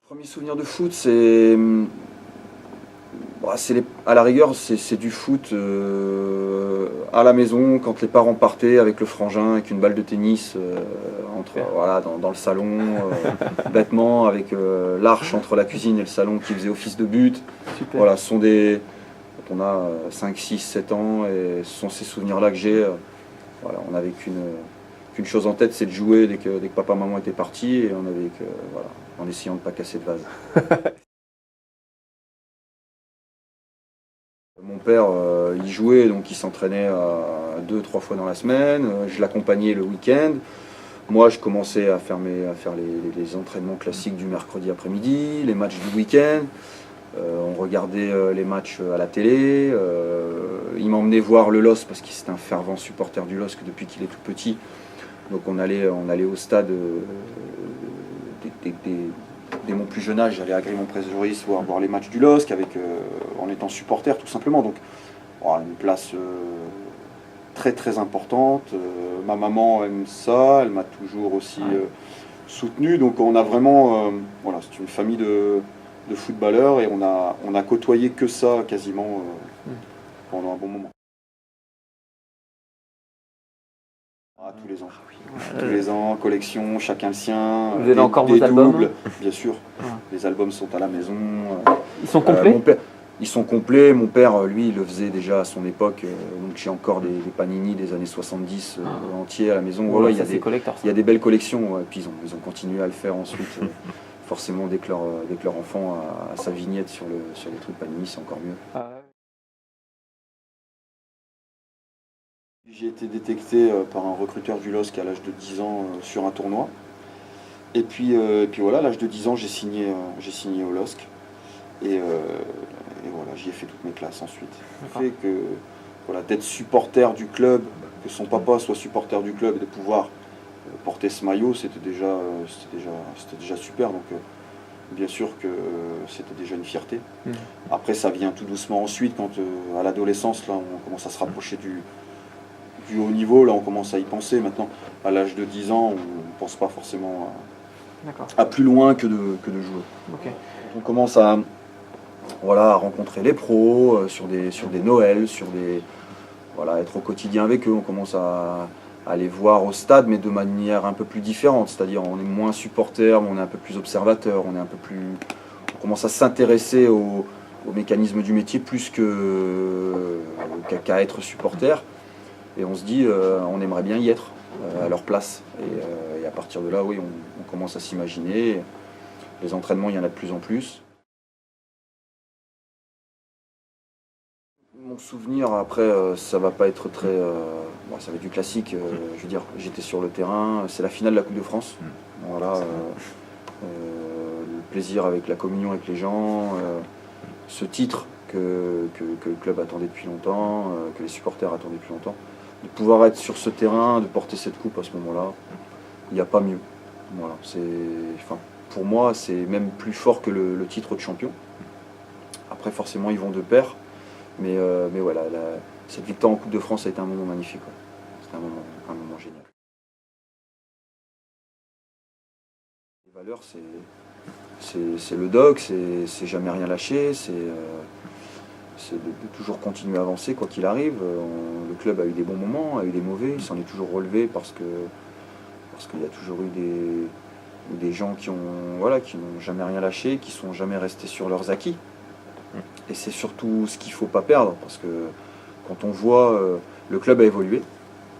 Premier souvenir de foot, c'est à la rigueur, c'est du foot à la maison, quand les parents partaient avec le frangin, avec une balle de tennis voilà, dans le salon, bêtement, avec l'arche entre la cuisine et le salon qui faisait office de but. Super. Voilà, ce sont des... On a 5, 6, 7 ans et ce sont ces souvenirs-là que j'ai. Voilà, on n'avait qu'une chose en tête, c'est de jouer dès que papa et maman étaient partis et on avait voilà, en essayant de ne pas casser de vase. Mon père, il jouait, donc il s'entraînait 2-3 fois dans la semaine. Je l'accompagnais le week-end. Moi, je commençais à faire les entraînements classiques du mercredi après-midi, les matchs du week-end. On regardait les matchs à la télé. Il m'emmenait voir le LOSC parce qu'il était un fervent supporter du LOSC depuis qu'il est tout petit. Donc on allait au stade dès mon plus jeune âge. J'allais à Grimont-Près-Joris voir les matchs du LOSC en étant supporter tout simplement. Donc voilà, une place très très importante. Ma maman aime ça, elle m'a toujours aussi soutenu. Donc on a vraiment, voilà, c'est une famille de footballeurs et on a côtoyé que ça quasiment pendant un bon moment. Tous les ans. Tous les ans, collection, chacun le sien. Vous avez encore vos albums? Bien sûr. Les albums sont à la maison. Ils sont complets? Ils sont complets. Mon père, lui, il le faisait déjà à son époque. Donc j'ai encore des Panini des années 70 entiers à la maison. Ouais, il y a des belles collections. Puis ils ont continué à le faire ensuite. Forcément, dès que leur enfant a sa vignette sur les trucs Panini, c'est encore mieux. J'ai été détecté par un recruteur du LOSC à l'âge de 10 ans sur un tournoi. Et puis voilà, à l'âge de 10 ans, j'ai signé au LOSC. Et voilà, j'y ai fait toutes mes classes ensuite. Le fait que voilà, d'être supporter du club, que son papa soit supporter du club et de pouvoir porter ce maillot, c'était déjà super. Donc bien sûr que c'était déjà une fierté. Après, ça vient tout doucement ensuite, quand à l'adolescence, là, on commence à se rapprocher du haut niveau, là on commence à y penser. Maintenant, à l'âge de 10 ans, on ne pense pas forcément à plus loin que de jouer. On commence à rencontrer les pros sur des Noëls, être au quotidien avec eux. On commence à les voir au stade, mais de manière un peu plus différente. C'est-à-dire on est moins supporter, mais on est un peu plus observateur, on commence à s'intéresser aux mécanismes du métier plus qu'à être supporter. Et on se dit, on aimerait bien y être à leur place. Et à partir de là, oui, on commence à s'imaginer. Les entraînements, il y en a de plus en plus. Mon souvenir, après, ça va pas être très... ça va être du classique. Je veux dire, j'étais sur le terrain. C'est la finale de la Coupe de France. Voilà, le plaisir avec la communion avec les gens. Ce titre que le club attendait depuis longtemps, que les supporters attendaient depuis longtemps. De pouvoir être sur ce terrain, de porter cette coupe à ce moment-là, il n'y a pas mieux. Voilà, pour moi, c'est même plus fort que le titre de champion. Après, forcément, ils vont de pair. Mais voilà, cette victoire en Coupe de France a été un moment magnifique. C'était un moment génial. Les valeurs, c'est le doc, c'est jamais rien lâcher, c'est de toujours continuer à avancer quoi qu'il arrive. Le club a eu des bons moments, a eu des mauvais, il s'en est toujours relevé parce qu'il y a toujours eu des gens qui n'ont jamais rien lâché, qui sont jamais restés sur leurs acquis. Et c'est surtout ce qu'il ne faut pas perdre, parce que quand on voit le club a évolué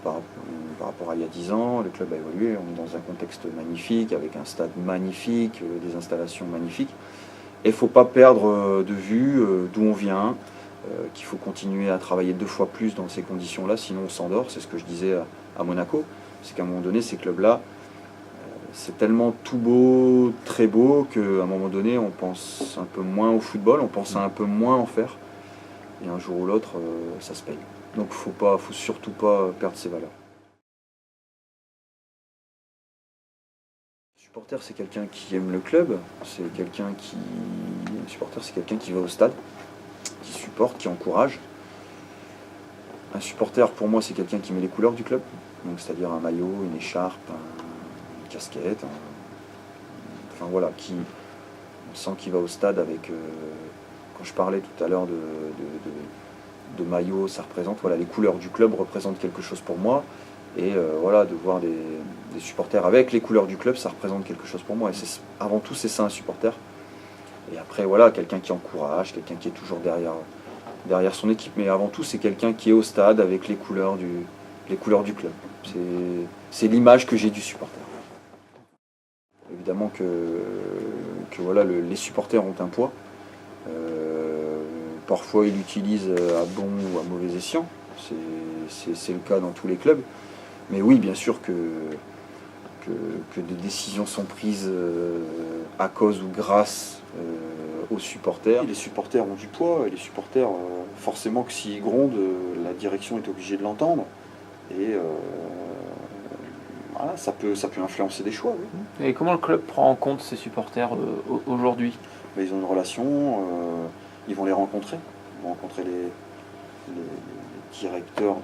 par rapport à il y a 10 ans, le club a évolué, on est dans un contexte magnifique, avec un stade magnifique, des installations magnifiques. Et il ne faut pas perdre de vue d'où on vient, qu'il faut continuer à travailler 2 fois plus dans ces conditions-là, sinon on s'endort. C'est ce que je disais à Monaco. C'est qu'à un moment donné, ces clubs-là, c'est tellement tout beau, très beau, qu'à un moment donné, on pense un peu moins au football, on pense à un peu moins en faire. Et un jour ou l'autre, ça se paye. Donc il ne faut surtout pas perdre ses valeurs. Un supporter, c'est quelqu'un qui aime le club, un supporter, c'est quelqu'un qui va au stade, qui supporte, qui encourage. Un supporter, pour moi, c'est quelqu'un qui met les couleurs du club, donc c'est-à-dire un maillot, une écharpe, une casquette, enfin voilà, On sent qu'il va au stade avec, quand je parlais tout à l'heure de maillot, ça représente, voilà, les couleurs du club représentent quelque chose pour moi. Et voilà, de voir des supporters avec les couleurs du club, ça représente quelque chose pour moi. Et avant tout, c'est ça un supporter. Et après, voilà, quelqu'un qui encourage, quelqu'un qui est toujours derrière son équipe. Mais avant tout, c'est quelqu'un qui est au stade avec les couleurs du club. C'est l'image que j'ai du supporter. Évidemment que voilà, les supporters ont un poids. Parfois, ils l'utilisent à bon ou à mauvais escient. C'est le cas dans tous les clubs. Mais oui, bien sûr que des décisions sont prises à cause ou grâce aux supporters. Et les supporters ont du poids, et les supporters, forcément que s'ils grondent, la direction est obligée de l'entendre. Et voilà, ça peut influencer des choix. Oui. Et comment le club prend en compte ses supporters aujourd'hui? Ils ont une relation, ils vont les rencontrer. Ils vont rencontrer les directeurs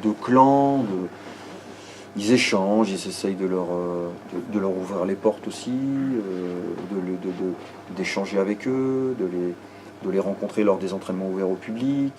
de clans. Ils échangent, ils essayent de leur ouvrir les portes aussi, d'échanger avec eux, de les rencontrer lors des entraînements ouverts au public.